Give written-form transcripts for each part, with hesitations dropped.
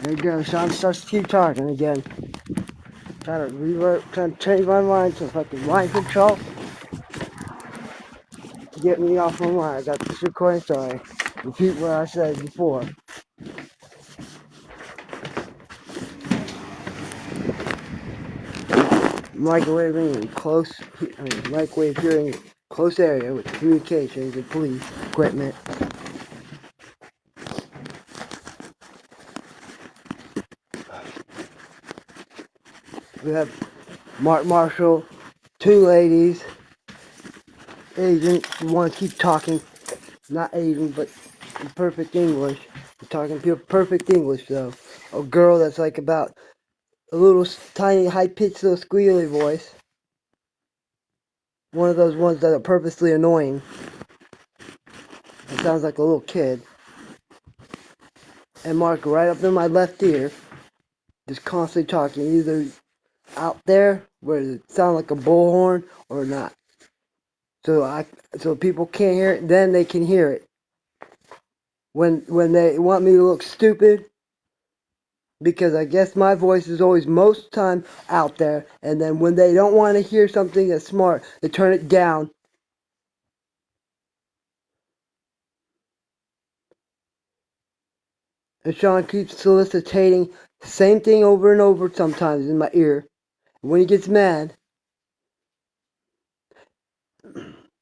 There you go. Sean starts to keep talking again. Trying to change my mind to fucking mind control. Get me off my mind. I got this recording, so I repeat what I said before. Microwaving in microwave hearing in close area with communications and police equipment. We have Mark Marshall, two ladies, Asian, who want to keep talking, not Asian, but in perfect English. We're talking pure perfect English, though. A girl that's like about a little tiny, high-pitched, little squealy voice. One of those ones that are purposely annoying. It sounds like a little kid. And Mark right up in my left ear, just constantly talking, either out there where it sounds like a bullhorn or not. So people can't hear it, then they can hear it. When they want me to look stupid, because I guess my voice is always most of the time out there, and then when they don't want to hear something that's smart, they turn it down. And Sean keeps soliciting the same thing over and over sometimes in my ear. And when he gets mad,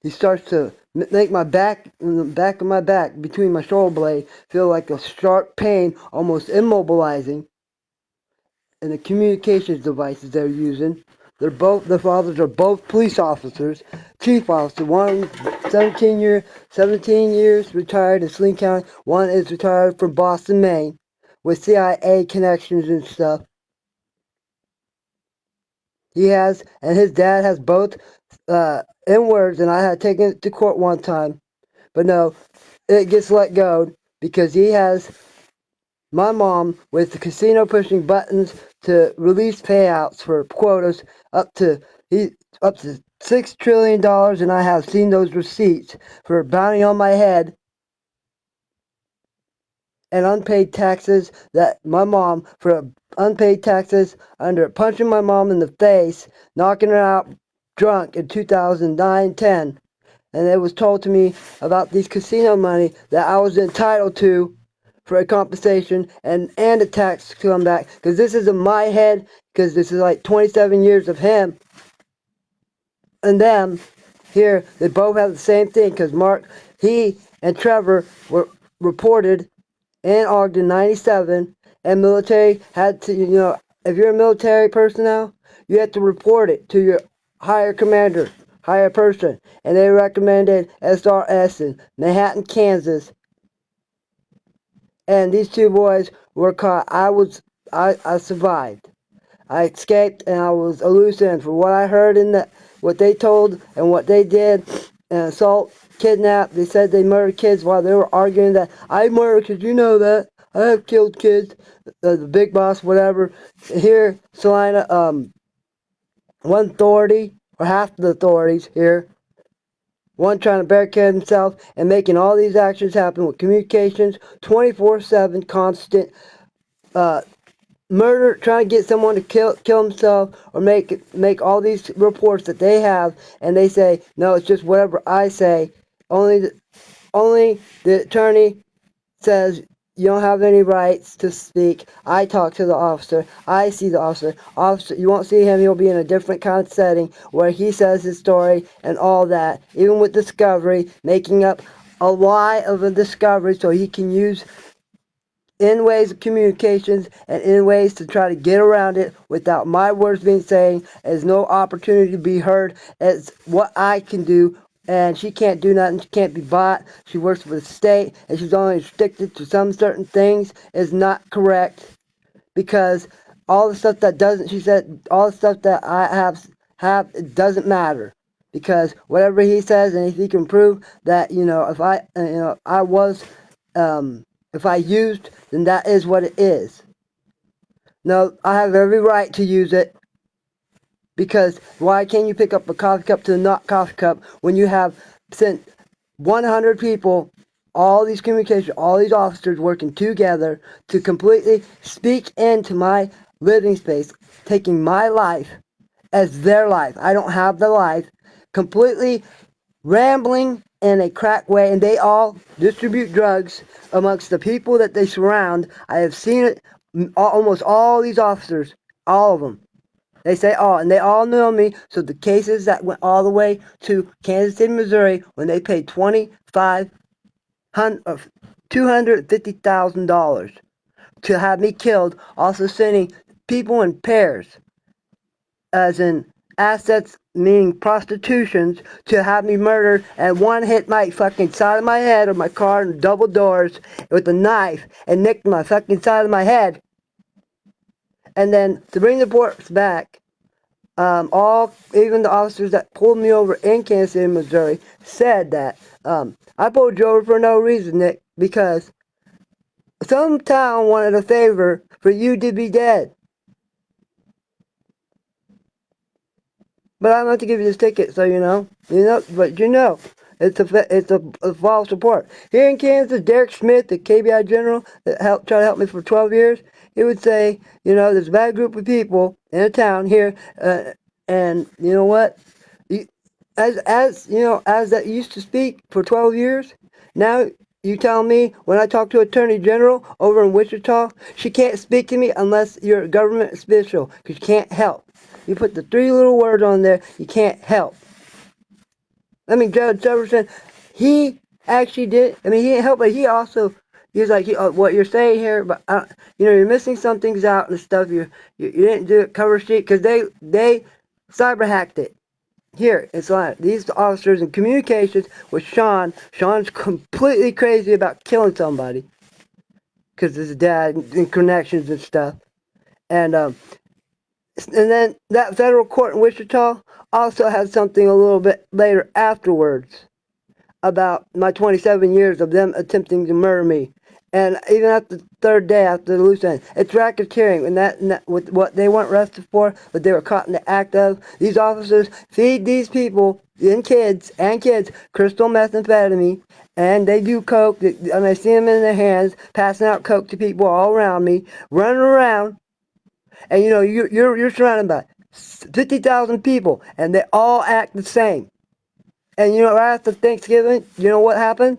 he starts to make my back, in the back of my back, between my shoulder blade, feel like a sharp pain, almost immobilizing. And the communications devices they're using, their fathers are both police officers, chief officer, one 17 years retired in Saline County, one is retired from Boston, Maine, with CIA connections and stuff. He has, and his dad has both N-words, and I had taken it to court one time. But no, it gets let go because he has my mom with the casino pushing buttons to release payouts for quotas up to $6 trillion, and I have seen those receipts for a bounty on my head and unpaid taxes that my mom for unpaid taxes under punching my mom in the face, knocking her out drunk in 2009-10. And it was told to me about these casino money that I was entitled to for a compensation and a tax to come back, because this is in my head, because this is like 27 years of him and them. Here they both have the same thing, because Mark, he and Trevor were reported in Ogden 97, and military had to, if you're a military personnel, you have to report it to your higher commander, higher person, and they recommended SRS in Manhattan, Kansas. And these two boys were caught. I survived. I escaped, and I was a loose end. For what I heard what they told and what they did, and assault, kidnap. They said they murdered kids while they were arguing that I murdered kids. You know that I have killed kids. The big boss, whatever. Here, Salina, one authority or half the authorities here. One trying to barricade himself and making all these actions happen with communications 24/7, constant. Murder, trying to get someone to kill himself, or make all these reports that they have, and they say no, it's just whatever I say. Only the attorney says you don't have any rights to speak. I talk to the officer. I see the officer. Officer, you won't see him. He'll be in a different kind of setting where he says his story and all that. Even with discovery, making up a lie of a discovery so he can use in ways of communications and in ways to try to get around it without my words being saying, as no opportunity to be heard as what I can do. And she can't do nothing. She can't be bought. She works for the state, and she's only restricted to some certain things. Is not correct, because all the stuff that doesn't, she said, all the stuff that I have, it doesn't matter, because whatever he says, and if he can prove that, if I was, if I used, then that is what it is. No, I have every right to use it, because why can't you pick up a coffee cup to a not coffee cup when you have sent 100 people all these communications, all these officers working together to completely speak into my living space, taking my life as their life. I don't have the life. Completely rambling in a crack way, and they all distribute drugs amongst the people that they surround. I have seen it, almost all these officers, all of them. They say all, and they all know me. So the cases that went all the way to Kansas City, Missouri, when they paid $250,000 to have me killed, also sending people in pairs, as in assets, meaning prostitutions, to have me murdered, and one hit my fucking side of my head of my car and double doors with a knife and nicked my fucking side of my head. And then to bring the reports back, even the officers that pulled me over in Kansas City, Missouri, said that I pulled you over for no reason, Nick, because some town wanted a favor for you to be dead. But I'm going to give you this ticket, so but it's a false report. Here in Kansas, Derek Smith, the KBI general that tried to help me for 12 years, he would say, there's a bad group of people in a town here, and you know what? You, as that used to speak for 12 years, now you tell me when I talk to Attorney General over in Wichita, she can't speak to me unless you're a government official, because you can't help. You put the three little words on there, you can't help. I mean, Judge Jefferson, he actually did, he didn't help, but he was like, what you're saying here, but, you're missing some things out and stuff. You didn't do it cover sheet, because they cyber hacked it. Here, it's like these officers in communications with Sean. Sean's completely crazy about killing somebody because his dad and connections and stuff. And then that federal court in Wichita also had something a little bit later afterwards about my 27 years of them attempting to murder me. And even at the third day after the loose end, it's racketeering, and that with what they weren't arrested for, but they were caught in the act of. These officers feed these people and kids crystal methamphetamine, and they do coke. And I see them in their hands passing out coke to people all around me, running around. And you're surrounded by 50,000 people, and they all act the same. And right after Thanksgiving, you know what happened?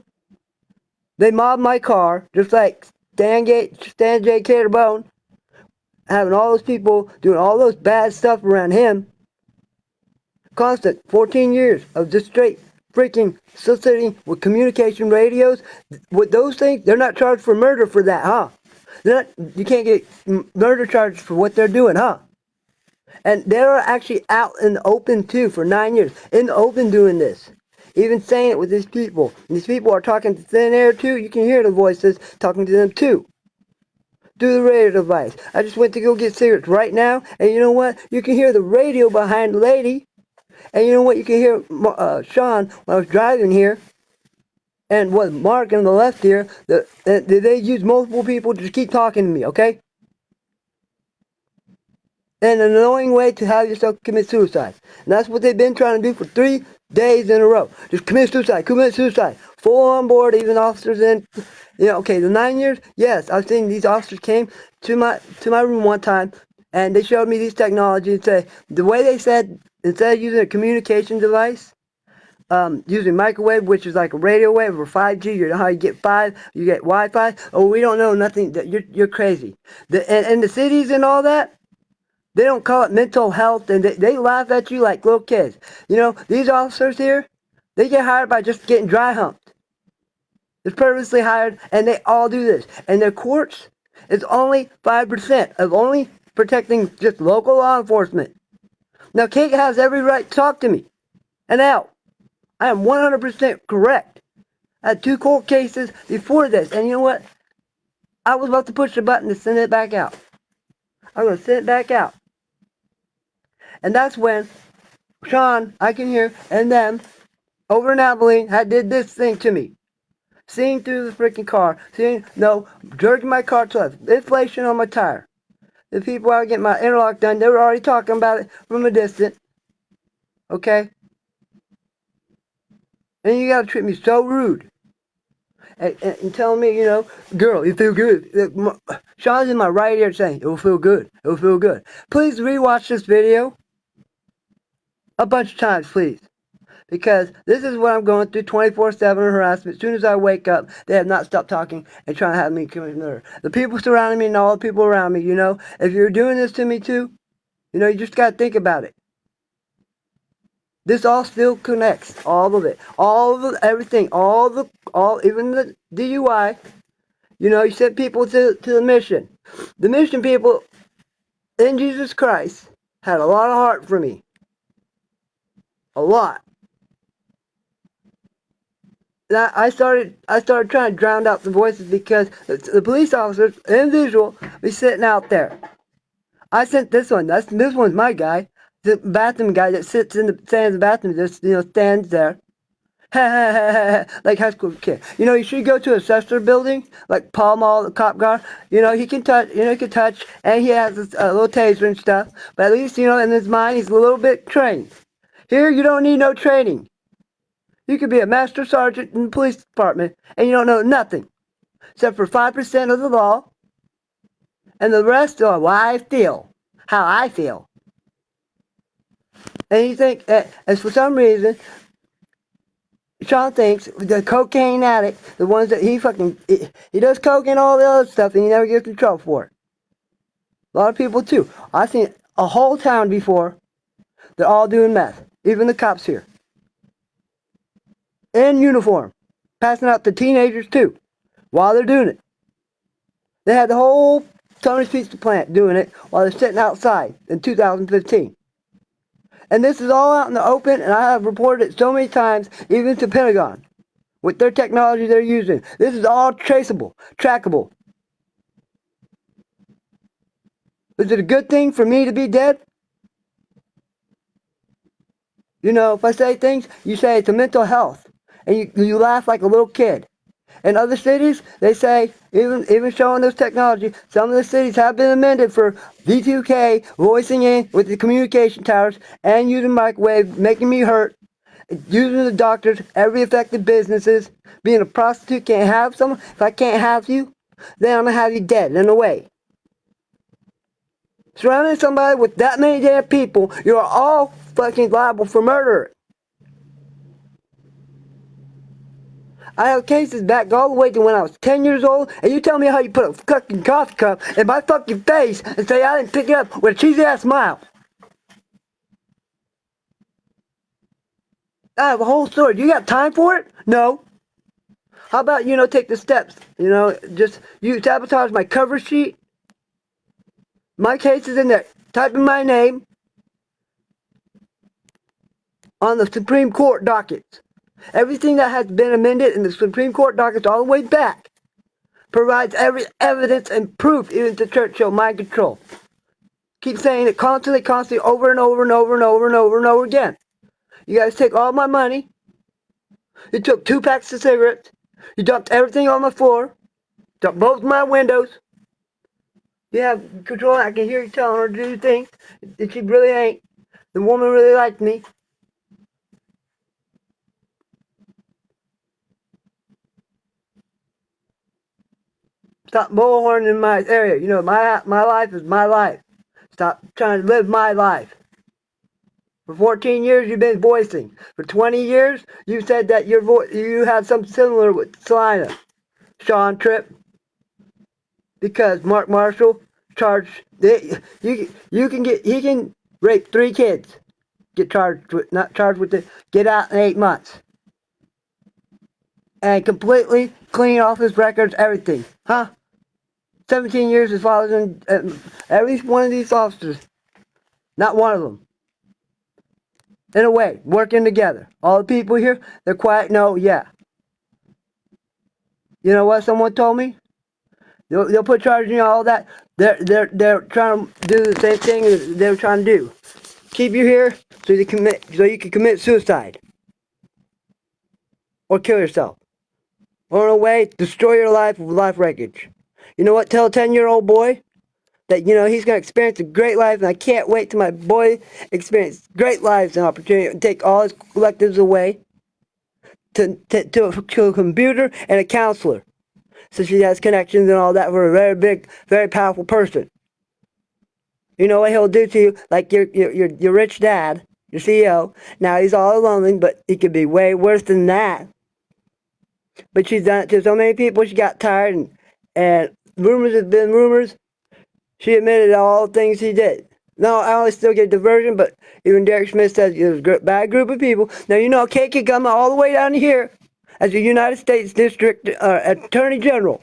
They mobbed my car, just like Stan J. Caterbone, having all those people doing all those bad stuff around him. Constant 14 years of just straight freaking soliciting with communication radios. With those things, they're not charged for murder for that, huh? You can't get murder charges for what they're doing, huh? And they're actually out in the open too for 9 years, in the open doing this. Even saying it with these people. And these people are talking to thin air too. You can hear the voices talking to them too. Through the radio device. I just went to go get cigarettes right now, and you know what? You can hear the radio behind the lady. And you know what? You can hear Sean when I was driving here. And what Mark on the left here, they use multiple people to just keep talking to me, okay? And an annoying way to have yourself commit suicide. And that's what they've been trying to do for 3 days in a row. Just commit suicide. Full on board, even officers in, okay, the 9 years, yes, I've seen these officers came to my room one time, and they showed me these technology and say, the way they said, instead of using a communication device, using microwave, which is like a radio wave or 5G, you know how you get 5, you get Wi-Fi, oh, we don't know nothing, you're crazy. And the cities and all that, they don't call it mental health, and they laugh at you like little kids. These officers here, they get hired by just getting dry humped. It's purposely hired, and they all do this. And their courts is only 5% of only protecting just local law enforcement. Now, Kate has every right to talk to me and out. I am 100% correct. I had 2 court cases before this, and you know what? I was about to push the button to send it back out. I'm going to send it back out. And that's when Sean, I can hear, and them, over in Abilene, did this thing to me. Seeing through the freaking car. Jerking my car to inflation on my tire. The people out getting my interlock done, they were already talking about it from a distance. Okay? And you gotta treat me so rude. and telling me, girl, you feel good. Sean's in my right ear saying, it will feel good. It will feel good. Please rewatch this video a bunch of times, please. Because this is what I'm going through, 24/7 harassment. As soon as I wake up, they have not stopped talking and trying to have me commit murder. The people surrounding me and all the people around me, if you're doing this to me too, you just got to think about it. This all still connects, all of it, everything, even the DUI. You sent people to the mission. The mission people in Jesus Christ had a lot of heart for me. A lot. I started trying to drown out the voices because the police officers in visual be sitting out there. I sent this one. This one's my guy. The bathroom guy that stands in the bathroom, just stands there. Like high school kid. You should go to a assessor building, like Paul Mall, the cop car. He can touch, and he has a little taser and stuff. But at least, in his mind, he's a little bit trained. Here, you don't need no training. You could be a master sergeant in the police department, and you don't know nothing, except for 5% of the law, and the rest are how I feel. And you think, as for some reason, Sean thinks the cocaine addict, the ones that he does coke and all the other stuff, and he never gets in trouble for it. A lot of people too. I've seen a whole town before. They're all doing meth. Even the cops here. In uniform. Passing out to teenagers too. While they're doing it. They had the whole Tony's Pizza plant doing it while they're sitting outside in 2015. And this is all out in the open, and I have reported it so many times, even to Pentagon, with their technology they're using. This is all traceable, trackable. Is it a good thing for me to be dead? If I say things, you say it's a mental health, and you laugh like a little kid. In other cities, they say, even showing this technology, some of the cities have been amended for V2K, voicing in with the communication towers, and using microwave, making me hurt, using the doctors, every affected businesses. Being a prostitute, can't have someone. If I can't have you, then I'm going to have you dead in a way. Surrounding somebody with that many damn people, you're all fucking liable for murder. I have cases back all the way to when I was 10 years old, and you tell me how you put a fucking coffee cup in my fucking face and say I didn't pick it up with a cheesy ass smile. I have a whole story. Do you got time for it? No. How about, take the steps? Just you sabotage my cover sheet. My case is in there. Type in my name on the Supreme Court dockets. Everything that has been amended in the Supreme Court dockets all the way back provides every evidence and proof, even to Churchill, mind control. Keep saying it constantly, over and over and over and over and over and over again. You guys take all my money. You took 2 packs of cigarettes. You dumped everything on the floor. Dumped both my windows. You have control. I can hear you telling her to do things that she really ain't. The woman really liked me. Stop bullhorning in my area. My life is my life. Stop trying to live my life. For 14 years, you've been voicing. For 20 years, you said that you had something similar with Selina. Sean Tripp. Because Mark Marshall charged. He can rape 3 kids. Not charged with it. Get out in 8 months. And completely clean off his records, everything. Huh? 17 years his father's in at least one of these officers. Not one of them. In a way, working together. All the people here, they're quiet. No, yeah. You know what someone told me? They'll put charges on all that. They're trying to do the same thing as they were trying to do. Keep you here so you can commit suicide. Or kill yourself. Or in a way, destroy your life with life wreckage. You know what? Tell a 10-year-old boy that, he's going to experience a great life, and I can't wait till my boy experiences great lives and opportunity and take all his collectives away. to a computer and a counselor. So she has connections and all that for a very big, very powerful person. You know what he'll do to you? Like your rich dad, your CEO. Now he's all alone, but he could be way worse than that. But she's done it to so many people. She got tired, and rumors have been rumors. She admitted all the things he did. No, I only still get diversion, but even Derek Smith says it was a bad group of people. Now, you know, Kate could come all the way down here as a United States District Attorney General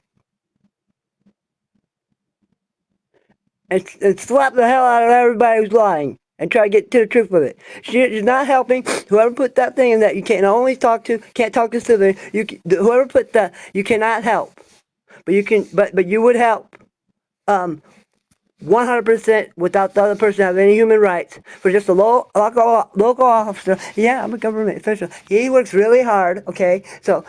and slap the hell out of everybody who's lying and try to get to the truth with it. She's not helping. Whoever put that thing in that you can't only talk to, can't talk to civilians. Whoever put that, you cannot help. But you can, but you would help. 100% without the other person having any human rights for just a local officer. Yeah, I'm a government official. He works really hard. Okay, so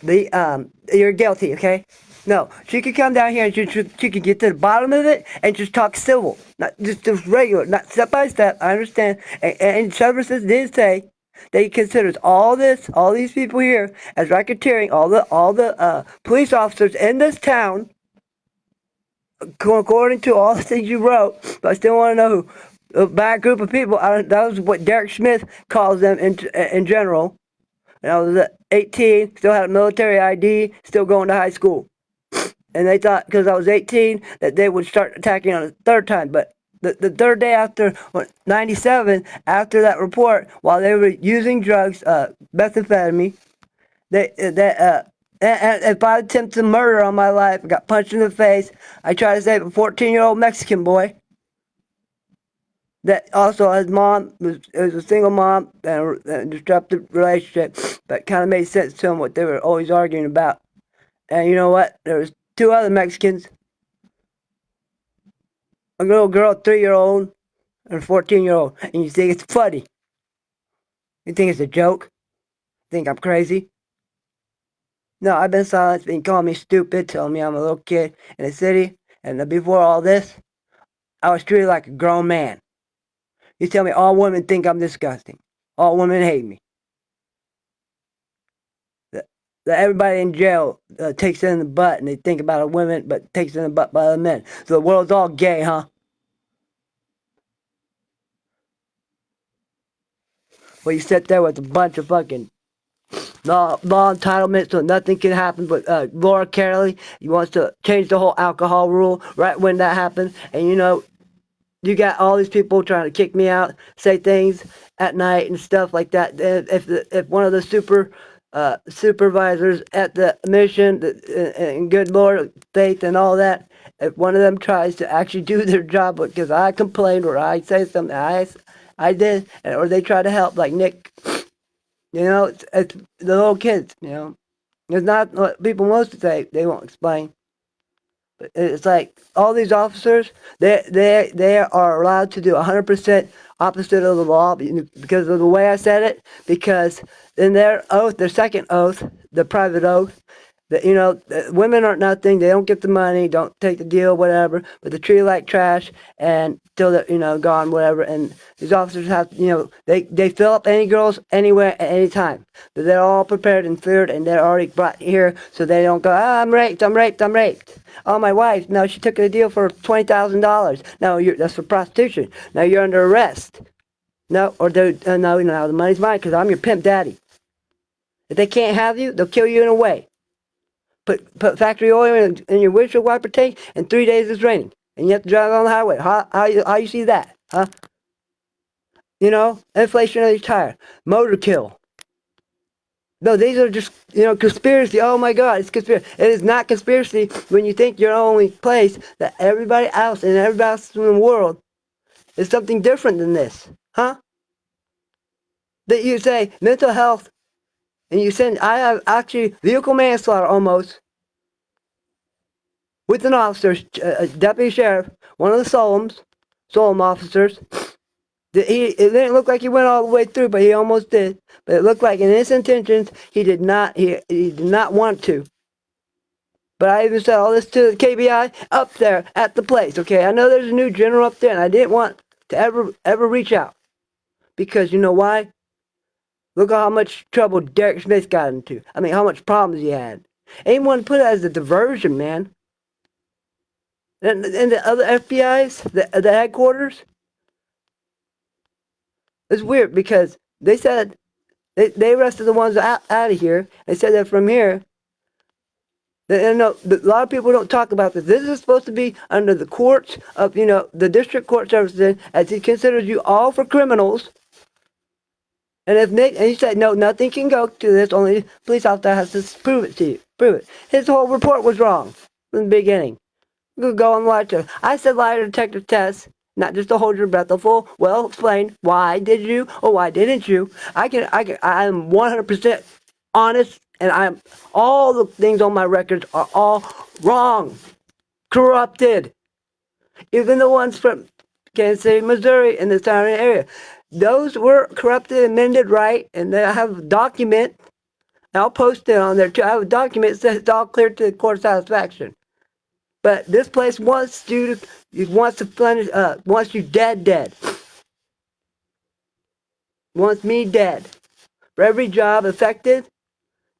you're guilty. Okay, no, she could come down here and she could get to the bottom of it and just talk civil, not just regular, not step by step. I understand. And services did say that he considers all these people here as racketeering, all the police officers in this town according to all the things you wrote, but I still want to know who a bad group of people. That was what Derek Smith calls them in general. And I was 18, still had a military ID, still going to high school. And they thought because I was 18 that they would start attacking on the third time. But the third day after 97, after that report, while they were using drugs, methamphetamine, if I attempted murder on my life, I got punched in the face. I tried to save a 14-year-old Mexican boy that also his mom was a single mom and a disruptive relationship, but kind of made sense to him what they were always arguing about. And you know what? There was two other Mexicans, a little girl, 3-year-old, and a 14-year-old. And you think it's funny? You think it's a joke? Think I'm crazy? No, I've been silenced, being calling me stupid, telling me I'm a little kid in the city. And before all this, I was treated like a grown man. You tell me all women think I'm disgusting. All women hate me. That everybody in jail takes it in the butt and they think about a women, but takes it in the butt by other men. So the world's all gay, huh? Well, you sit there with a bunch of fucking law entitlements so nothing can happen. But Laura Carey, he wants to change the whole alcohol rule right when that happened. And you know, you got all these people trying to kick me out, say things at night and stuff like that. If one of the supervisors at the mission and good Lord faith and all that, if one of them tries to actually do their job because I complained or I say something I did, or they try to help like Nick, you know, it's the little kids, you know. It's not what people mostly say. They won't explain. It's like all these officers, they are allowed to do 100% opposite of the law because of the way I said it. Because in their oath, their second oath, the private oath, that you know, women aren't nothing. They don't get the money, don't take the deal, whatever. But they treat like trash and still, you know, gone, whatever. And these officers have, you know, they fill up any girls anywhere at any time. But they're all prepared and cleared, and they're already brought here, so they don't go, I'm raped, I'm raped, I'm raped. Oh, my wife, no, she took a deal for $20,000. No, that's for prostitution. Now you're under arrest. No, or no, the money's mine because I'm your pimp daddy. If they can't have you, they'll kill you in a way. Put factory oil in your windshield wiper tank, and 3 days it's raining, and you have to drive on the highway. How you see that, huh? You know, inflationary tire, motor kill. No, these are just, you know, conspiracy. Oh my God, it's conspiracy. It is not conspiracy when you think you're the only place that everybody else and everybody else in the world is something different than this, huh? That you say mental health, and you send. I have actually vehicle manslaughter almost with an officer, a deputy sheriff, one of the Solem officers. It didn't look like he went all the way through, but he almost did. But it looked like in his intentions, he did not. He did not want to. But I even said all this to the KBI up there at the place. Okay, I know there's a new general up there, and I didn't want to ever reach out because you know why? Look at how much trouble Derek Smith got into. I mean, how much problems he had. Anyone put it as a diversion, man. And the other FBI's, the headquarters, it's weird because they said they arrested the ones out of here. They said that from here, and no, a lot of people don't talk about this. This is supposed to be under the courts of, the district court services, as he considers you all for criminals. And if Nick, and he said, no, nothing can go to this, only police officer has to prove it to you. Prove it. His whole report was wrong from the beginning. You could go and watch it. I said lie detector test, not just to hold your breath. A full, well explained, why did you or why didn't you? I'm 100% honest, and all the things on my records are all wrong, corrupted. Even the ones from Kansas City, Missouri, in the surrounding area. Those were corrupted, amended, right, and I have a document. I'll post it on there too. I have a document that says it's all clear to the court satisfaction. But this place wants wants to punish, wants you dead. Wants me dead. For every job affected,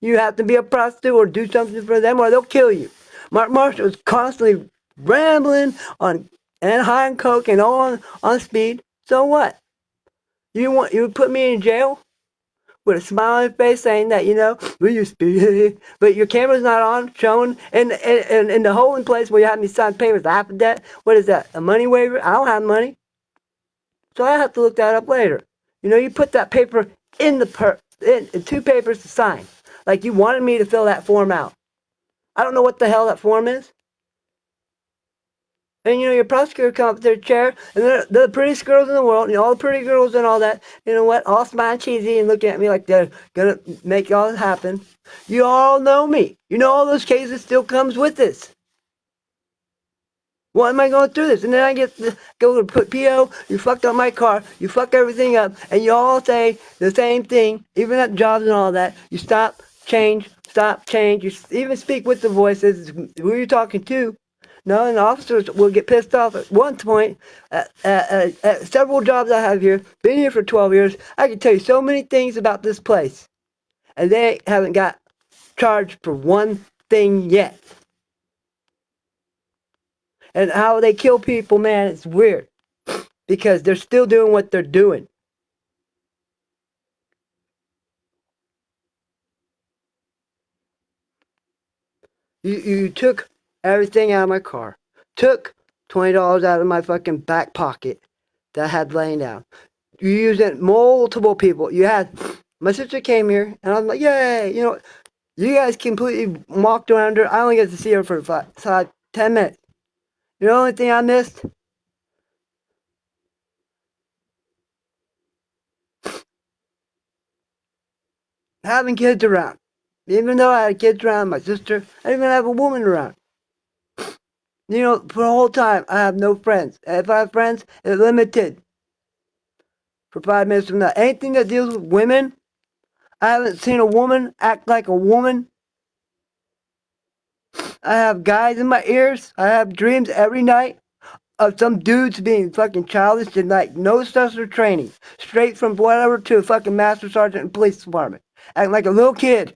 you have to be a prostitute or do something for them or they'll kill you. Mark Marshall was constantly rambling and high on coke and on speed. So what? You put me in jail with a smile on your face saying that, we used to, but your camera's not on, showing, and in the holding place where you have me sign papers, half of that, what is that, a money waiver? I don't have money, so I have to look that up later. You put that paper in in two papers to sign, like you wanted me to fill that form out. I don't know what the hell that form is. And your prosecutor come up to their chair, and they're the prettiest girls in the world, all the pretty girls and all that. You know what? All smile cheesy and looking at me like they're gonna make all this happen. You all know me. All those cases still comes with this. Why am I going through this? And then I go to put PO, you fucked up my car, you fuck everything up, and you all say the same thing, even at jobs and all that. You stop, change. You even speak with the voices. Who are you talking to? No, and the officers will get pissed off at one point. At several jobs I have here, been here for 12 years, I can tell you so many things about this place. And they haven't got charged for one thing yet. And how they kill people, man, it's weird. Because they're still doing what they're doing. You took everything out of my car. Took $20 out of my fucking back pocket that I had laying down. You used it multiple people. My sister came here, and I was like, yay, you guys completely walked around her. I only get to see her for 10 minutes. The only thing I missed, having kids around. Even though I had kids around, my sister, I didn't even have a woman around. For the whole time, I have no friends. If I have friends, it's limited. For 5 minutes from now, anything that deals with women, I haven't seen a woman act like a woman. I have guys in my ears. I have dreams every night of some dudes being fucking childish and like no special training. Straight from whatever to a fucking master sergeant in police department. Acting like a little kid.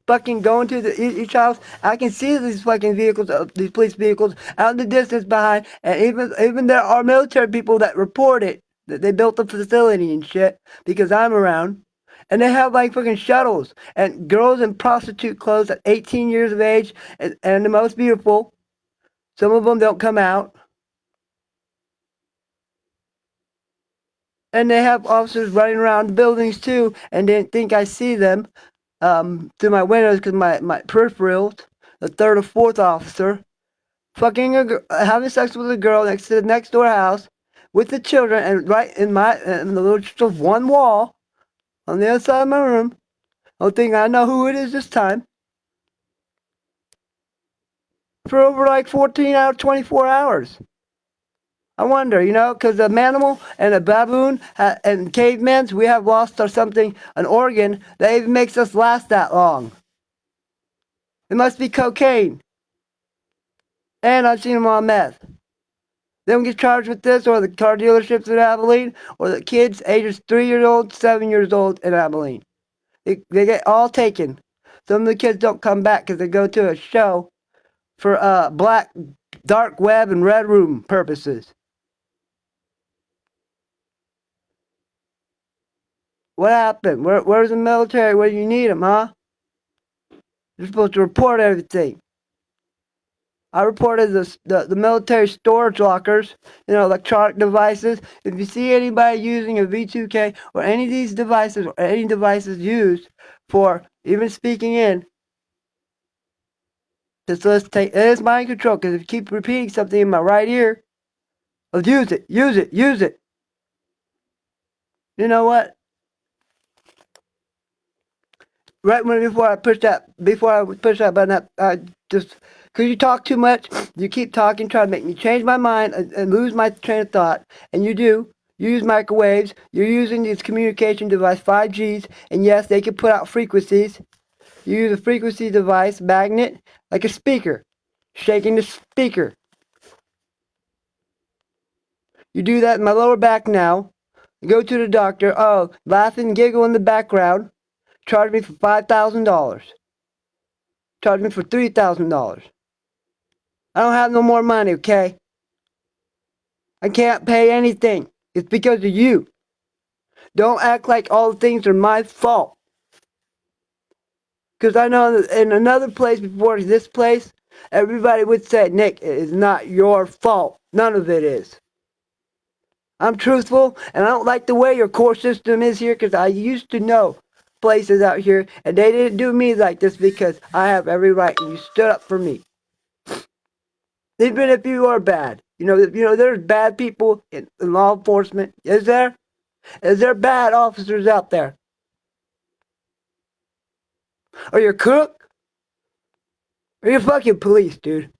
Fucking going to each house. I can see these fucking vehicles, these police vehicles out in the distance behind, and even there are military people that report it, that they built the facility and shit because I'm around. And they have like fucking shuttles and girls in prostitute clothes at 18 years of age and the most beautiful. Some of them don't come out. And they have officers running around the buildings too, and they think I see them through my windows because my peripherals, the third or fourth officer, having sex with a girl next to the next door house with the children, and right in the little just one wall on the other side of my room. I don't think I know who it is this time. For over like 14 hours, 24 hours. I wonder, because a manimal and a baboon and cavemen, we have lost or something, an organ that even makes us last that long. It must be cocaine. And I've seen them on meth. They don't get charged with this, or the car dealerships in Abilene, or the kids ages 3 years old, 7 years old in Abilene. They get all taken. Some of the kids don't come back because they go to a show for black, dark web, and red room purposes. What happened? Where's the military? Where you need them, huh? You're supposed to report everything. I reported the military storage lockers, electronic devices. If you see anybody using a V2K or any of these devices or any devices used for even speaking in, just let's take it is mind control because if you keep repeating something in my right ear, I'll use it, use it, use it. You know what? Right when before I push that button, I just because you talk too much, you keep talking, trying to make me change my mind and lose my train of thought, and you do. You use microwaves. You're using these communication device 5Gs, and yes, they can put out frequencies. You use a frequency device magnet like a speaker, shaking the speaker. You do that in my lower back now. Go to the doctor. Oh, laugh and giggle in the background. Charge me for $5,000. Charge me for $3,000. I don't have no more money, okay? I can't pay anything. It's because of you. Don't act like all the things are my fault. Because I know that in another place before this place, everybody would say, Nick, it is not your fault. None of it is. I'm truthful, and I don't like the way your court system is here because I used to know places out here, and they didn't do me like this because I have every right, and you stood up for me. Even if you are bad. There's bad people in law enforcement. Is there? Is there bad officers out there? Are you a crook? Are you fucking police, dude?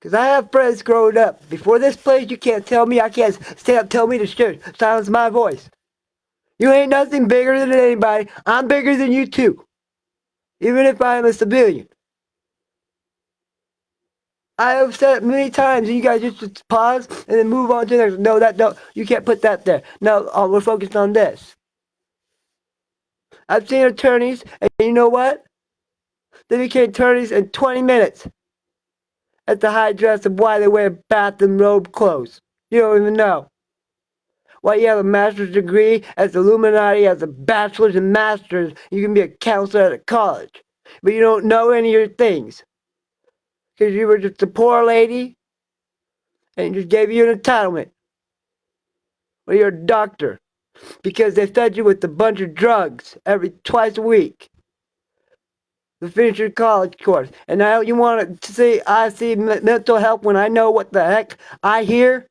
Because I have friends growing up. Before this place, you can't tell me I can't stand up tell me to silence my voice. You ain't nothing bigger than anybody. I'm bigger than you too. Even if I am a civilian. I have said it many times, and you guys just pause and then move on to the next. No, you can't put that there. No, we're focused on this. I've seen attorneys, and you know what? They became attorneys in 20 minutes at the high dress of why they wear bath and robe clothes. You don't even know. Why you have a master's degree as Illuminati, as a bachelor's and master's, you can be a counselor at a college. But you don't know any of your things. Because you were just a poor lady and just gave you an entitlement. Or you're a doctor. Because they fed you with a bunch of drugs twice a week. To finish your college course. And now you want to see, I see mental health when I know what the heck I hear?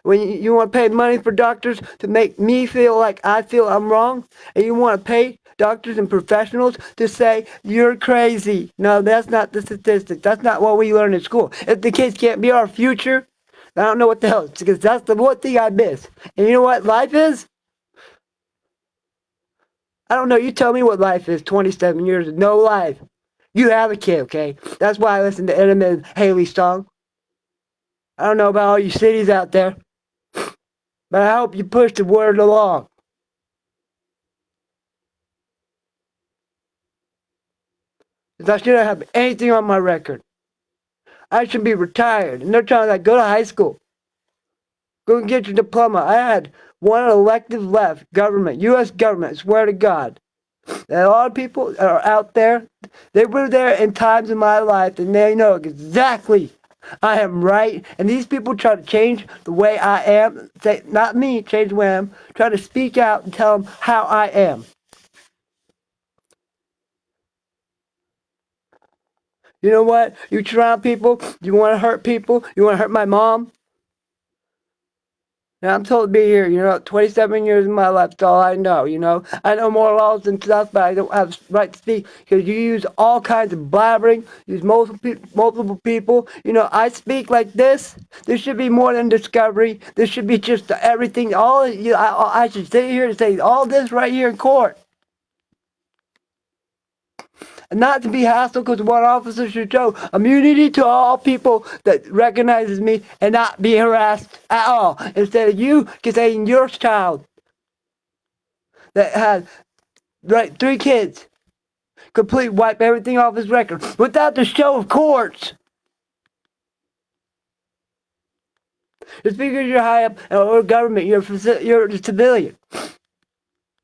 When you want to pay money for doctors to make me feel like I feel I'm wrong? And you want to pay doctors and professionals to say, you're crazy. No, that's not the statistic. That's not what we learn in school. If the kids can't be our future, I don't know what the hell it's because that's the one thing I miss. And you know what life is? I don't know. You tell me what life is. 27 years of no life. You have a kid, okay? That's why I listen to Eminem and Haley's song. I don't know about all you cities out there, but I hope you push the word along. Because I shouldn't have anything on my record. I should be retired. And they're trying to go to high school. Go and get your diploma. I had one elective left. Government, U.S. government, I swear to God. And a lot of people are out there. They were there in times in my life and they know exactly I am right. And these people try to change the way I am. Say, not me, change the way I am. Try to speak out and tell them how I am. You know what? You surround people. You want to hurt people. You want to hurt my mom. And I'm told to be here, 27 years of my life, that's all I know, I know more laws and stuff, but I don't have the right to speak because you use all kinds of blabbering, use multiple people. I speak like this. This should be more than discovery. This should be just everything. I should sit here and say all this right here in court. not to be hassled because one officer should show immunity to all people that recognizes me and not be harassed at all. Instead of you saying your child that had right 3 kids complete wipe everything off his record without the show of courts. Just because you're high up or government, you're a civilian.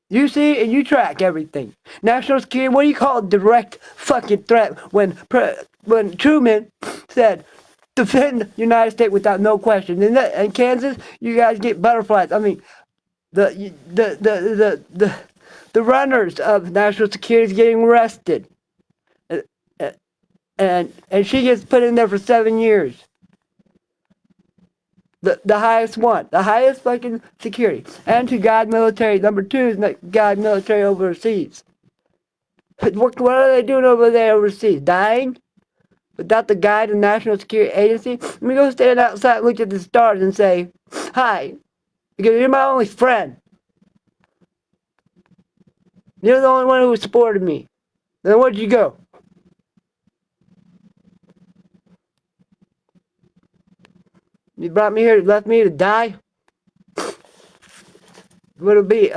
You see and you track everything. National security, what do you call a direct fucking threat when Truman said, defend the United States without no question. In Kansas, you guys get butterflies. I mean, the runners of national security is getting arrested. And she gets put in there for 7 years. The highest one, the highest fucking security. And to guide military, number 2 is guide military overseas. What are they doing over there overseas? Dying? Without the guide of the National Security Agency? Let me go stand outside, look at the stars and say, hi, because you're my only friend. You're the only one who supported me. Then where'd you go? You brought me here, left me to die? What'll be,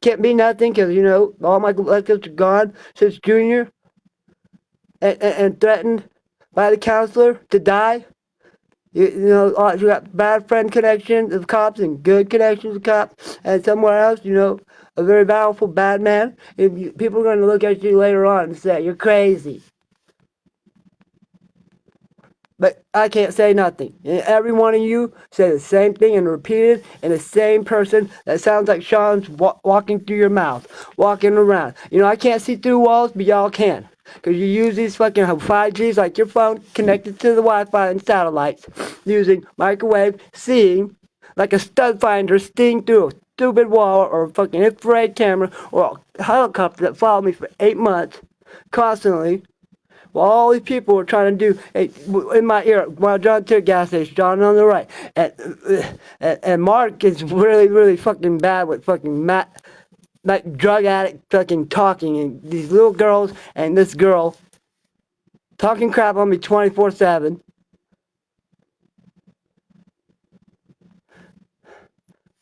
can't be nothing because, you know, all my relatives are gone since junior and threatened by the counselor to die. You know, you got bad friend connections of cops and good connections of cops, and somewhere else, you know, a very powerful bad man. People are going to look at you later on and say, you're crazy. But I can't say nothing. And every one of you say the same thing and repeat it in the same person that sounds like Sean's walking through your mouth, walking around. You know, I can't see through walls, but y'all can. Because you use these fucking 5Gs like your phone connected to the Wi-Fi and satellites, using microwave, seeing like a stud finder sting through a stupid wall or a fucking infrared camera or a helicopter that followed me for 8 months constantly. Well, all these people were trying to do in my ear while John took gas station, John on the right, and Mark is really, really fucking bad with fucking like drug addict fucking talking, and these little girls and this girl talking crap on me 24/7.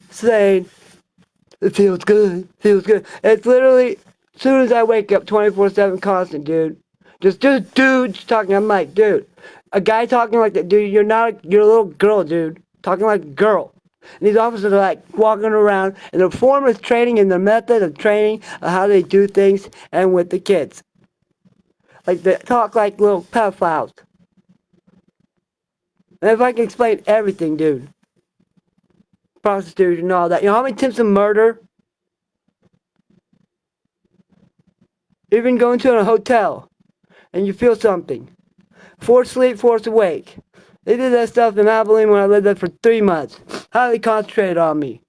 Saying it feels good, feels good. It's literally as soon as I wake up 24/7 constant, dude. Just dudes talking. I'm like, dude, a guy talking like that, dude. You're a little girl, dude. Talking like a girl. And these officers are like walking around, and the form is training and the method of training of how they do things, and with the kids, like they talk like little pedophiles. And if I can explain everything, dude, prostitution and all that. You know how many attempts of murder? Even going to a hotel, and you feel something. Forced sleep, forced awake. They did that stuff in Abilene when I lived there for 3 months. Highly concentrated on me.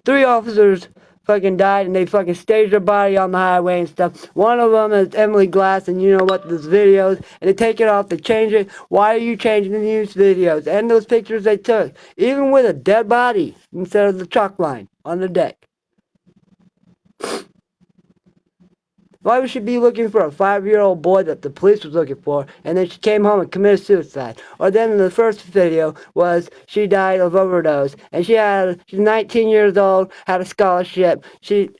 3 officers fucking died and they fucking staged their body on the highway and stuff. One of them is Emily Glass, and you know what, those videos, and they take it off, they change it. Why are you changing the news videos and those pictures they took? Even with a dead body instead of the chalk line on the deck. Why would she be looking for a 5-year-old boy that the police was looking for, and then she came home and committed suicide? Or then in the first video was she died of overdose, and she's 19 years old, had a scholarship.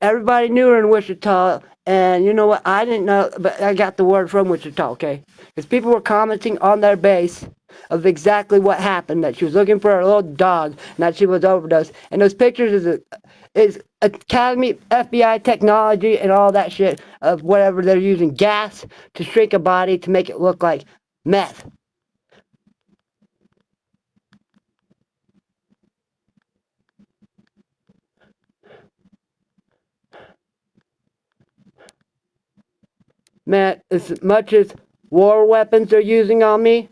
Everybody knew her in Wichita, and you know what? I didn't know, but I got the word from Wichita, okay? Because people were commenting on their base of exactly what happened, that she was looking for her little dog, and that she was overdosed. And those pictures is Academy, FBI technology, and all that shit of whatever they're using, gas to shrink a body to make it look like meth. Man, as much as war weapons they're using on me,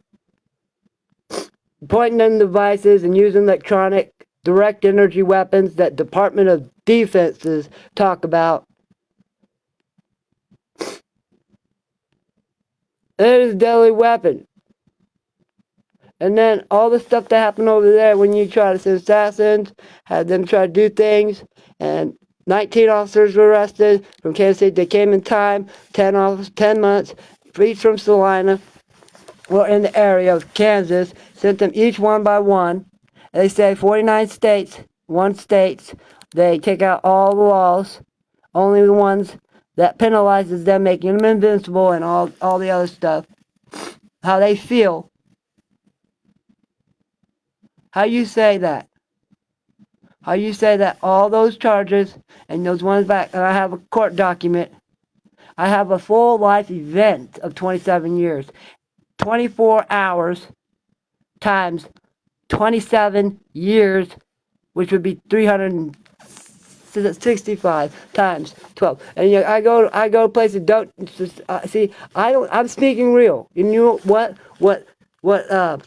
pointing them devices and using electronic direct energy weapons that Department of Defenses talk about, it is a deadly weapon. And then all the stuff that happened over there when you try to send assassins, have them try to do things, and 19 officers were arrested from Kansas City. They came in time. 10 months, each from Salina, were in the area of Kansas. Sent them each one by one. They say 49 states, one states. They take out all the laws, only the ones that penalizes them, making them invincible, and all the other stuff. How they feel. How you say that? How you say that all those charges and those ones back, and I have a court document. I have a full life event of 27 years. 24 hours times 27 years, which would be 365 times 12. And you know, I go places. Don't see. I'm speaking real. You know what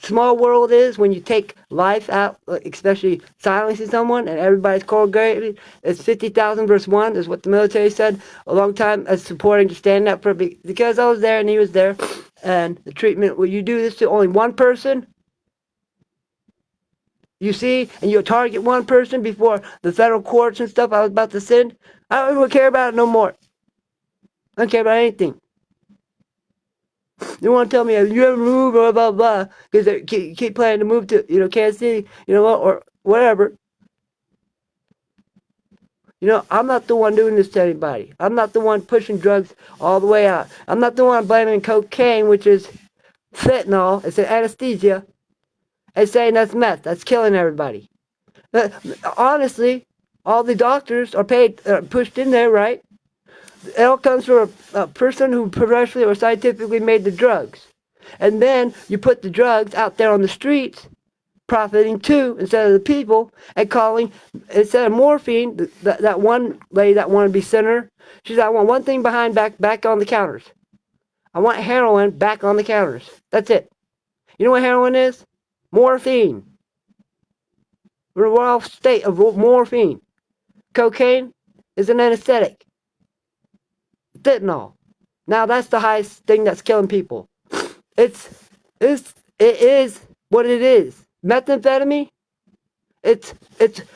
small world is when you take life out, especially silencing someone, and everybody's corrugated. It's 50,000 versus 1 is what the military said a long time as supporting to stand up for, because I was there and he was there, and the treatment. Will you do this to only one person? You see, and you target one person before the federal courts and stuff I was about to send. I don't even care about it no more. I don't care about anything. You want to tell me, you ever move, blah, blah, blah, because they keep planning to move to, Kansas City, or whatever. I'm not the one doing this to anybody. I'm not the one pushing drugs all the way out. I'm not the one blaming cocaine, which is fentanyl. It's an anesthesia. And saying that's meth. That's killing everybody. Honestly, all the doctors are paid, pushed in there, right? It all comes from a person who professionally or scientifically made the drugs. And then you put the drugs out there on the streets, profiting too, instead of the people, and calling, instead of morphine, that one lady that wanted to be center, she said, I want one thing back on the counters. I want heroin back on the counters. That's it. You know what heroin is? Morphine. We're all state of morphine. Cocaine is an anesthetic. Fentanyl. Now that's the highest thing that's killing people. It is what it is. Methamphetamine. It's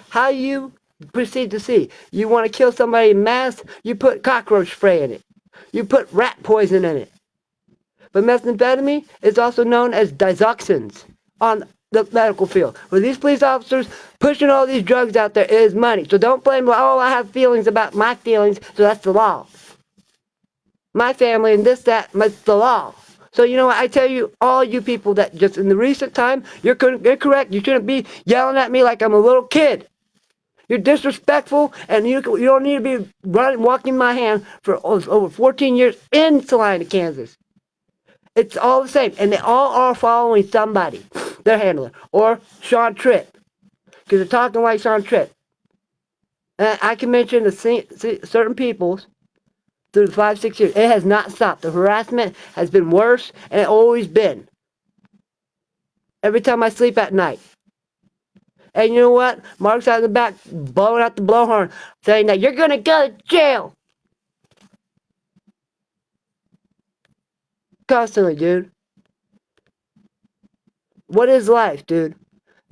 how you proceed to see. You want to kill somebody in mass, you put cockroach spray in it. You put rat poison in it. But methamphetamine is also known as digoxins on the medical field. For these police officers pushing all these drugs out there is money. So don't blame, I have feelings about my feelings, so that's the law. My family and that, it's the law. So you know what, I tell you, all you people that just in the recent time, you're correct. You shouldn't be yelling at me like I'm a little kid. You're disrespectful, and you don't need to be walking my hand for over 14 years in Salina, Kansas. It's all the same, and they all are following somebody, their handler, or Sean Tripp, because they're talking like Sean Tripp. And I can mention certain peoples through the 5-6 years. It has not stopped. The harassment has been worse, and it always been. Every time I sleep at night. And you know what? Mark's out in the back, blowing out the blowhorn, saying that you're gonna go to jail. Constantly, dude. What is life, dude?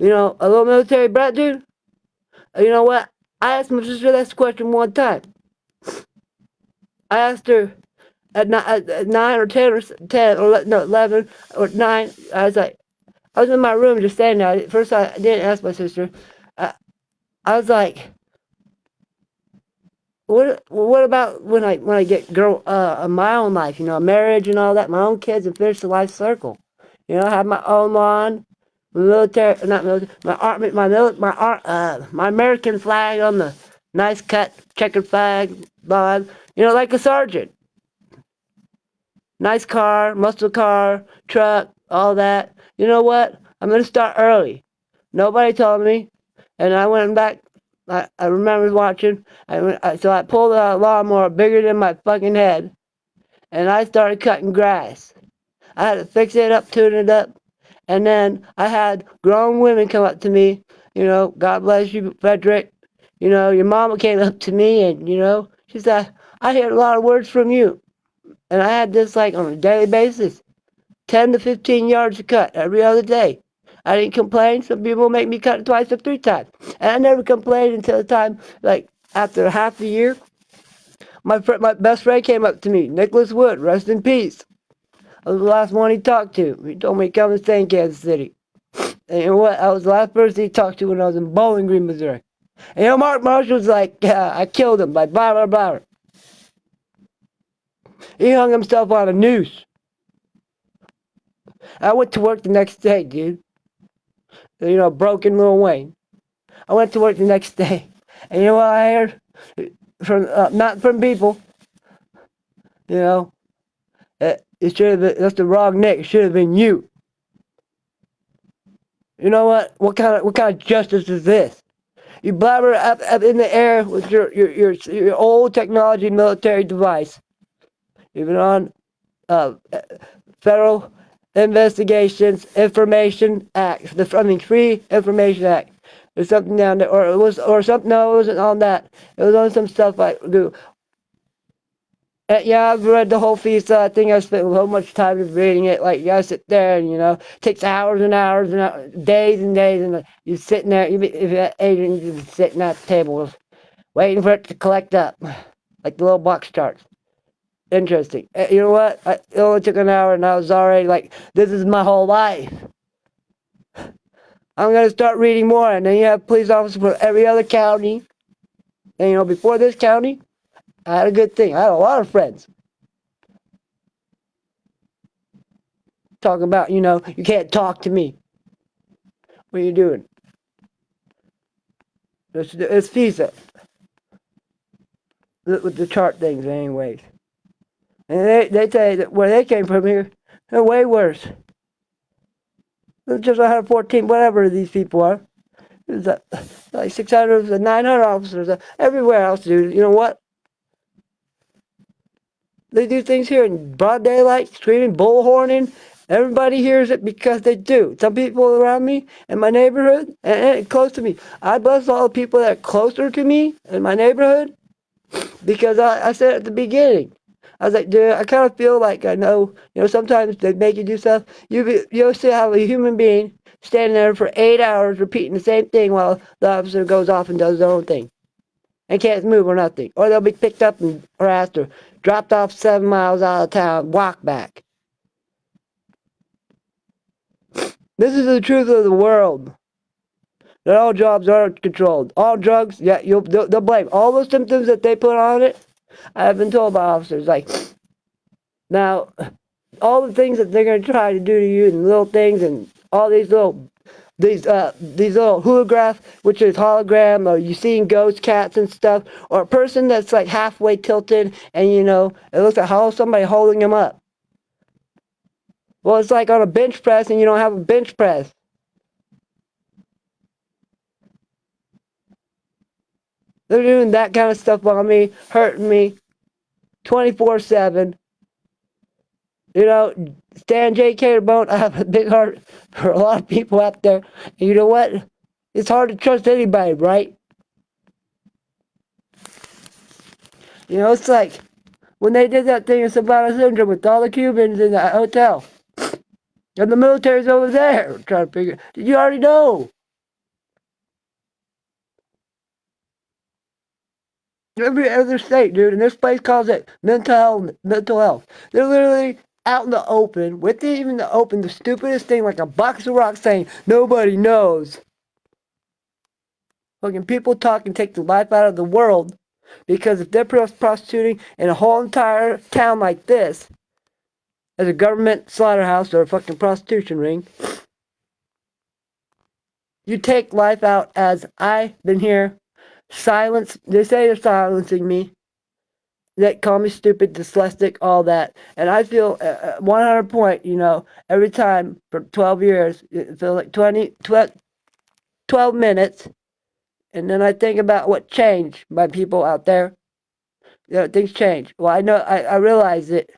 A little military brat, dude? You know what? I asked my sister this question one time. I asked her at 9 or 10 or 10 or no 11 or 9. I was in my room just standing there. At first, I didn't ask my sister. I was like, what about when I get my own life, a marriage and all that, my own kids, and finish the life circle, have my own lawn, military, not military, my American flag on the nice cut checkered flag lawn, like a sergeant. Nice car, muscle car, truck, all that. You know what? I'm gonna start early. Nobody told me, and I went back. I remember watching. So I pulled a lawnmower bigger than my fucking head, and I started cutting grass. I had to fix it up, tune it up, and then I had grown women come up to me. God bless you, Frederick. Your mama came up to me, and she said, I hear a lot of words from you. And I had this like on a daily basis, 10 to 15 yards to cut every other day. I didn't complain. Some people make me cut it twice or 3 times. And I never complained until the time, like after half the year, my best friend came up to me, Nicholas Wood, rest in peace. I was the last one he talked to. He told me to come and stay in Kansas City. And you know what? I was the last person he talked to when I was in Bowling Green, Missouri. And you know, Mark Marshall was like, I killed him, like blah, blah, blah. He hung himself on a noose. I went to work the next day, dude. You know, broken Lil Wayne. I went to work the next day. And you know what I heard? From, not from people, you know, it should have been, that's the wrong Nick. It should have been you. You know what? What kind of justice is this? You blabber up in the air with your old technology military device. Even on uh, Federal Investigations Information Act, Free Information Act. There's something down there, or it was, or something. No, it wasn't on that. It was on some stuff I do. Yeah, I've read the whole piece. I think I spent so much time reading it. Like, you gotta sit there and, you know, it takes hours and hours and hours, days and days, and you're sitting there, if you're Asian, you're sitting at the table, waiting for it to collect up, like the little box charts. Interesting. You know what? It only took an hour, and I was already like, this is my whole life. I'm gonna start reading more, and then you have police officers for every other county. And, you know, before this county, I had a good thing. I had a lot of friends. Talking about, you know, you can't talk to me. What are you doing? It's FISA with the chart things, anyways. And they tell you that where they came from here, they're way worse. They're just 114, whatever these people are. There's like 600, 900 officers everywhere else, dude. You know what? They do things here in broad daylight, screaming, bullhorning. Everybody hears it because they do. Some people around me in my neighborhood and close to me. I bless all the people that are closer to me in my neighborhood because I said at the beginning, I was like, dude, I kind of feel like I know, you know, sometimes they make you do stuff. You'll see how a human being standing there for 8 hours repeating the same thing while the officer goes off and does their own thing and can't move or nothing. Or they'll be picked up and harassed or dropped off 7 miles out of town, walk back. This is the truth of the world. That all jobs are controlled. All drugs, yeah, they'll blame. All those symptoms that they put on it, I have been told by officers, like, now, all the things that they're going to try to do to you and little things and all these little holograph, which is hologram, or you seeing ghost cats and stuff, or a person that's like halfway tilted and, you know, it looks like how somebody holding him up. Well, it's like on a bench press and you don't have a bench press. They're doing that kind of stuff on me, hurting me 24/7. You know, Stan J. Caterbone, I have a big heart for a lot of people out there. And you know what? It's hard to trust anybody, right? You know, it's like when they did that thing in Savannah Syndrome with all the Cubans in that hotel. And the military's over there trying to figure. Did you already know? Every other state, dude, and this place calls it mental health. Mental health. They're literally out in the open, with even the open, the stupidest thing, like a box of rocks saying nobody knows. Fucking people talk and take the life out of the world because if they're prostituting in a whole entire town like this, as a government slaughterhouse or a fucking prostitution ring, you take life out as I've been here. Silence. They say they're silencing me. They call me stupid, dyslexic, all that. And I feel 100 point, you know, every time for 12 years, it feels like 12 minutes. And then I think about what changed by people out there. You know, things change. Well, I realize it.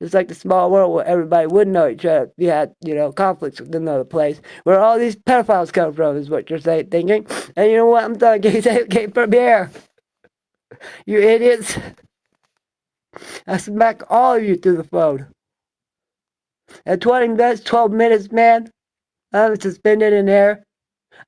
It's like the small world where everybody would know each other. You had, you know, conflicts with another place. Where all these pedophiles come from is what you're thinking. And you know what? I'm talking came from here. You idiots. I smack all of you through the phone. And 20 minutes, 12 minutes, man. I'm suspended in air.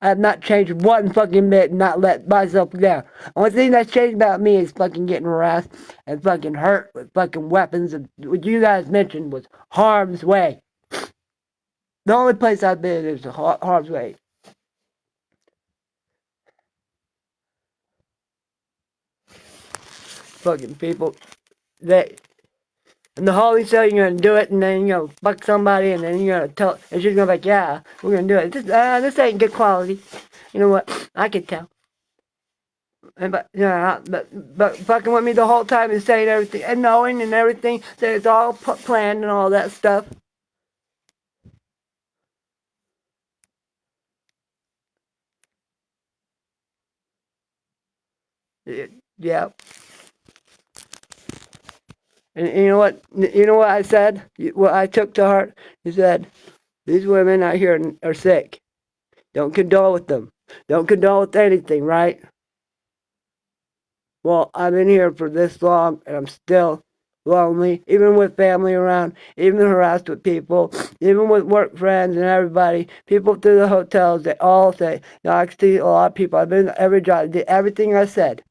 I have not changed one fucking bit and not let myself down. Only thing that's changed about me is fucking getting harassed and fucking hurt with fucking weapons. And what you guys mentioned was harm's way. The only place I've been is harm's way. Fucking people that in the Holly show you're gonna do it and then fuck somebody and then you're gonna tell and she's gonna be like, yeah, we're gonna do it. This ain't good quality. You know what? I can tell. And but fucking with me the whole time and saying everything and knowing and everything that it's all planned and all that stuff. Yeah. And you know what? You know what I said? What I took to heart? He said, "These women out here are sick. Don't condole with them. Don't condole with anything, right?" Well, I've been here for this long, and I'm still lonely, even with family around, even harassed with people, even with work friends and everybody. People through the hotels, they all say, I can see a lot of people. I've been to every job, did everything I said,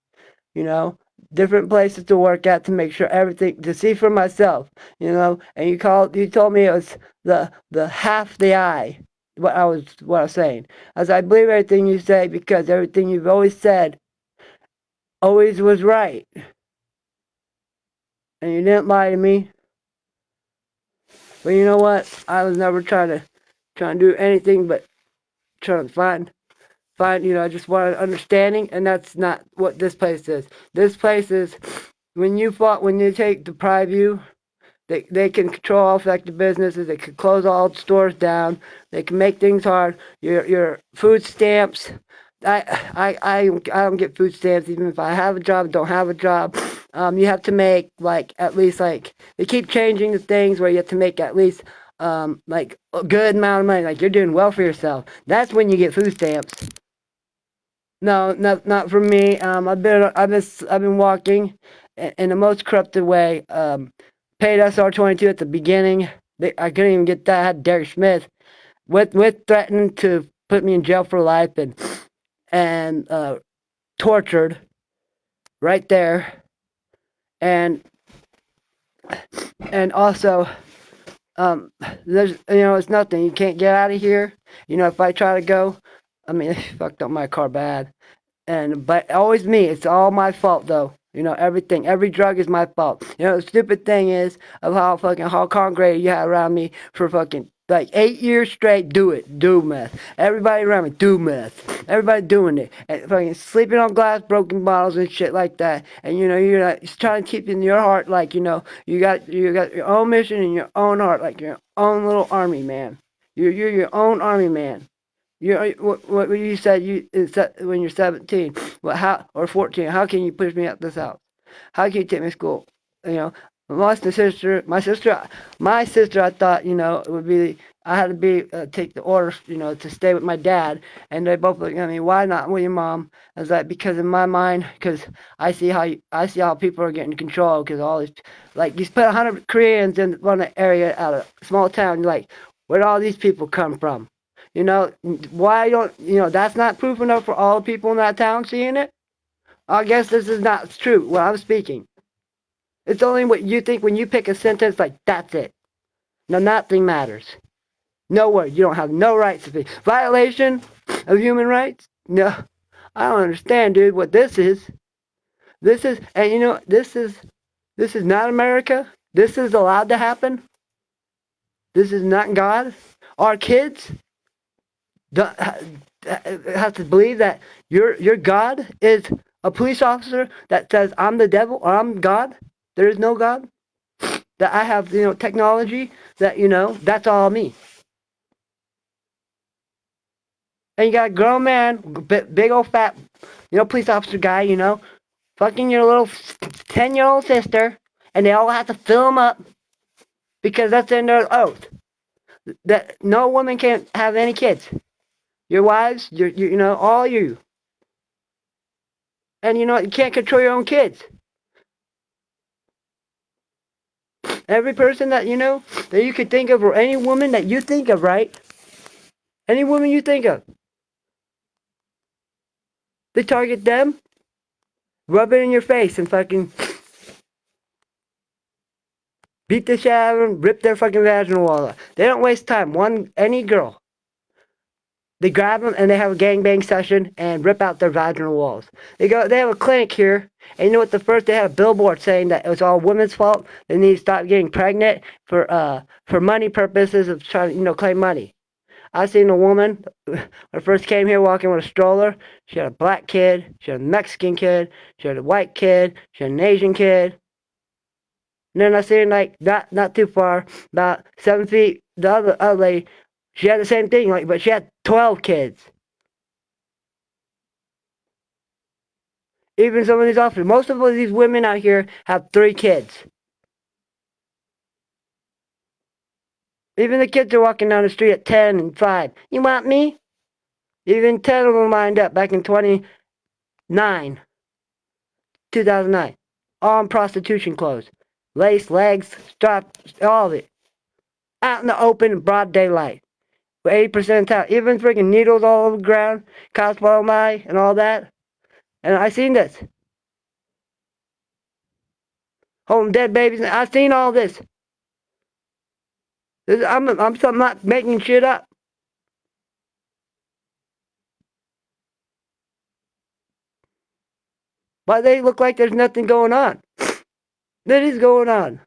you know, different places to work at to make sure everything, to see for myself, and you told me it was the half the eye, what I was saying. As I believe everything you say because everything you've always said always was right. And you didn't lie to me. But you know what? I was never trying to do anything but trying to find. I just wanted understanding, and that's not what this place is. This place is when you take deprive you. They can control all affected businesses. They can close all stores down. They can make things hard. Your food stamps. I don't get food stamps even if I have a job. Don't have a job. You have to make like at least like they keep changing the things where you have to make at least like a good amount of money. Like you're doing well for yourself. That's when you get food stamps. No, not for me. I've been walking in the most corrupted way. Paid SR-22 at the beginning. I couldn't even get that. I had Derek Smith with threatened to put me in jail for life and tortured right there, and and also there's it's nothing. You can't get out of here. If I try to go, I mean, they fucked up my car bad. But always me. It's all my fault though. Everything. Every drug is my fault. The stupid thing is of how congregated you had around me for fucking like 8 years straight. Do meth. Everybody around me do meth. Everybody doing it and fucking sleeping on glass, broken bottles and shit like that. And you're not, it's trying to keep in your heart like you got your own mission in your own heart like your own little army man. You're your own army man. What you said when you're 17, or 14? How can you push me out this house? How can you take me to school? You know, I lost a sister. My sister. I thought it would be. I had to take the orders to stay with my dad, and they both looked at me. Why not with your mom? I was like, because in my mind, because I see how people are getting control because all these like you put 100 Koreans in one area out of a small town. You're like, where do all these people come from? Why don't that's not proof enough for all the people in that town seeing it? I guess this is not true what I'm speaking. It's only what you think when you pick a sentence like that's it. No, nothing matters. No word. You don't have no rights to be. Violation of human rights? No. I don't understand, dude, what this is. And this is not America. This is allowed to happen. This is not God. Our kids have to believe that your God is a police officer that says I'm the devil or I'm God. There is no God. That I have technology that that's all me. And you got a grown man, big old fat police officer guy, fucking your little 10-year-old sister, and they all have to fill him up because that's in their oath that no woman can have any kids. Your wives, all you. And you can't control your own kids. Every person that that you could think of, or any woman that you think of, right? Any woman you think of. They target them, rub it in your face, and fucking beat the shit out of them, rip their fucking vaginal wall off. They don't waste time. Any girl. They grab them and they have a gangbang session and rip out their vaginal walls. They have a clinic here, and you know what? They had a billboard saying that it was all women's fault. They need to stop getting pregnant for money purposes of trying to, claim money. I seen a woman when I first came here walking with a stroller. She had a black kid, she had a Mexican kid, she had a white kid, she had an Asian kid. And then I seen like not too far, about 7 feet, the other lady, she had the same thing, but she had 12 kids. Even some of these officers, most of these women out here have 3 kids. Even the kids are walking down the street at 10 and 5. You want me? Even 10 of them lined up back in 2009. All in prostitution clothes. Lace, legs, strap, all of it. Out in the open, broad daylight. With 80% of the time. Even freaking needles all over the ground, cosplay and all that. And I seen this. Holding dead babies. I seen all this. I'm not making shit up. But they look like there's nothing going on. That is going on.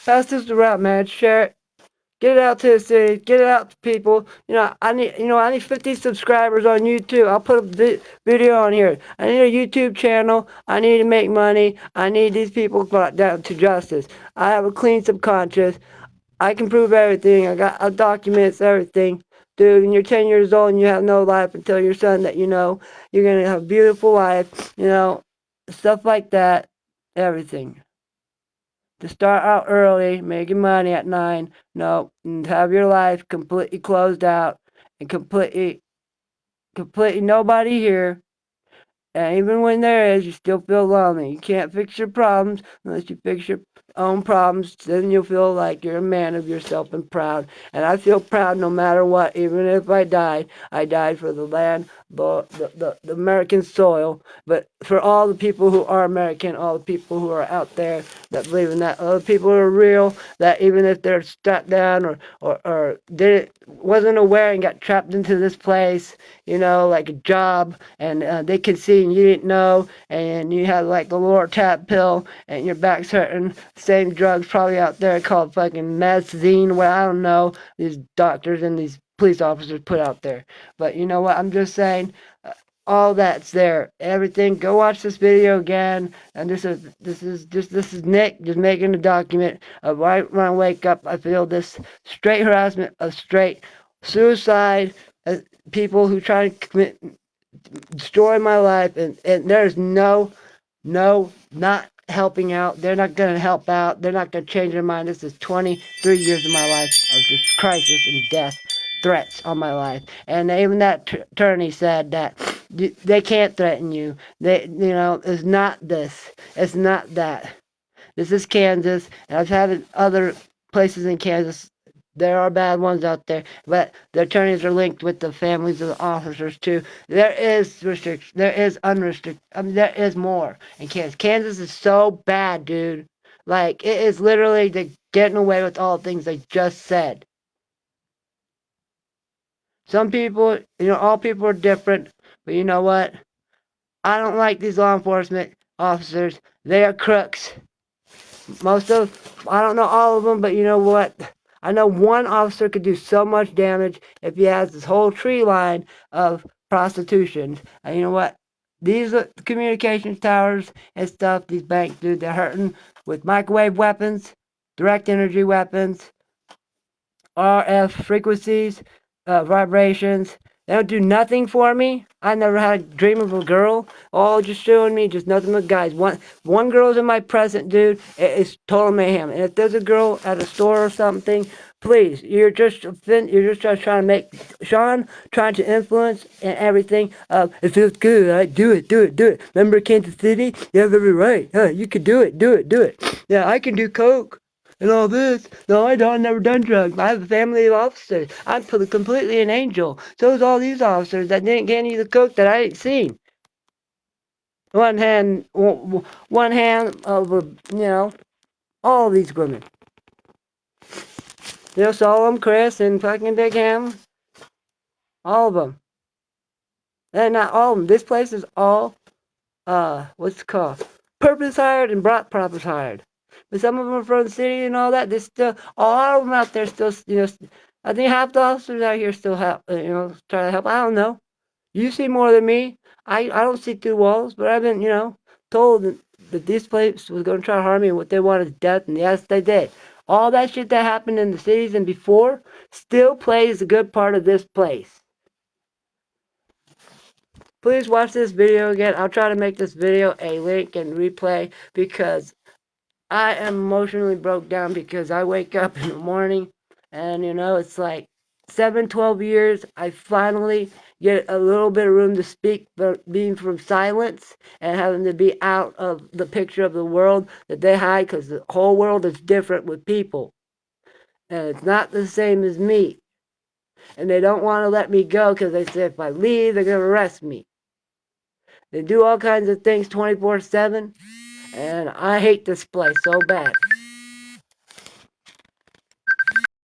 Pass this around, man. Share it. Get it out to the city. Get it out to people. I need 50 subscribers on YouTube. I'll put a video on here. I need a YouTube channel. I need to make money. I need these people brought down to justice. I have a clean subconscious. I can prove everything. I documents everything. Dude, when you're 10 years old and you have no life until your son that you're going to have a beautiful life, stuff like that, everything. To start out early, making money at 9, no, and have your life completely closed out and completely nobody here. And even when there is, you still feel lonely. You can't fix your problems unless you fix your own problems. Then you'll feel like you're a man of yourself and proud. And I feel proud no matter what. Even if I died for the land, the American soil. But for all the people who are American, all the people who are out there that believe in that, all the people who are real, that even if they're strapped down or wasn't aware and got trapped into this place, like a job, and they could see and you didn't know, and you had like the lower tap pill, and your back's hurting. Same drugs probably out there called fucking methazine. Well, I don't know. These doctors and these police officers put out there. But you know what? I'm just saying. All that's there, everything. Go watch this video again. And this is Nick just making a document of right when I wake up. I feel this straight harassment of straight suicide, people who try to destroy my life, and there's no, not helping out. They're not going to help out. They're not going to change their mind. This is 23 years of my life of just crisis and death threats on my life. And even that attorney said that they can't threaten you. It's not this. It's not that. This is Kansas, and I've had other places in Kansas. There are bad ones out there, but the attorneys are linked with the families of the officers too. There is restriction. There is unrestricted. There is more in Kansas. Kansas is so bad, dude. Like, it is literally getting away with all the things I just said. Some people, all people are different, but you know what? I don't like these law enforcement officers. They are crooks. I don't know all of them, but you know what? I know one officer could do so much damage if he has this whole tree line of prostitution. And you know what? These communications towers and stuff, these banks, dude, they're hurting with microwave weapons, direct energy weapons, RF frequencies, vibrations. They don't do nothing for me. I never had a dream of a girl. All just showing me just nothing but guys. One girl's in my present, dude. It's total mayhem. And if there's a girl at a store or something, please, you're just trying to make Sean trying to influence and everything. It feels good. Right? Do it. Remember Kansas City? You have every right. You can do it. Yeah, I can do coke. and all this. No, I don't. I've never done drugs. I have a family of officers. I'm completely an angel. So is all these officers that didn't get any of the coke that I ain't seen. One hand of all these women. Solom, Chris, and fucking Dick Ham, all of them. And not all of them. This place is all what's it called? Purpose hired and brought purpose hired. But some of them are from the city and all that. They still, all of them out there still, I think half the officers out here still help, try to help. I don't know. You see more than me. I don't see through walls, but I've been, told that this place was going to try to harm me and what they wanted is death, and yes, they did. All that shit that happened in the cities and before still plays a good part of this place. Please watch this video again. I'll try to make this video a link and replay because I am emotionally broke down because I wake up in the morning and it's like 12 years. I finally get a little bit of room to speak, but being from silence and having to be out of the picture of the world that they hide because the whole world is different with people. And it's not the same as me. And they don't want to let me go because they say if I leave, they're going to arrest me. They do all kinds of things 24/7, and I hate this place so bad.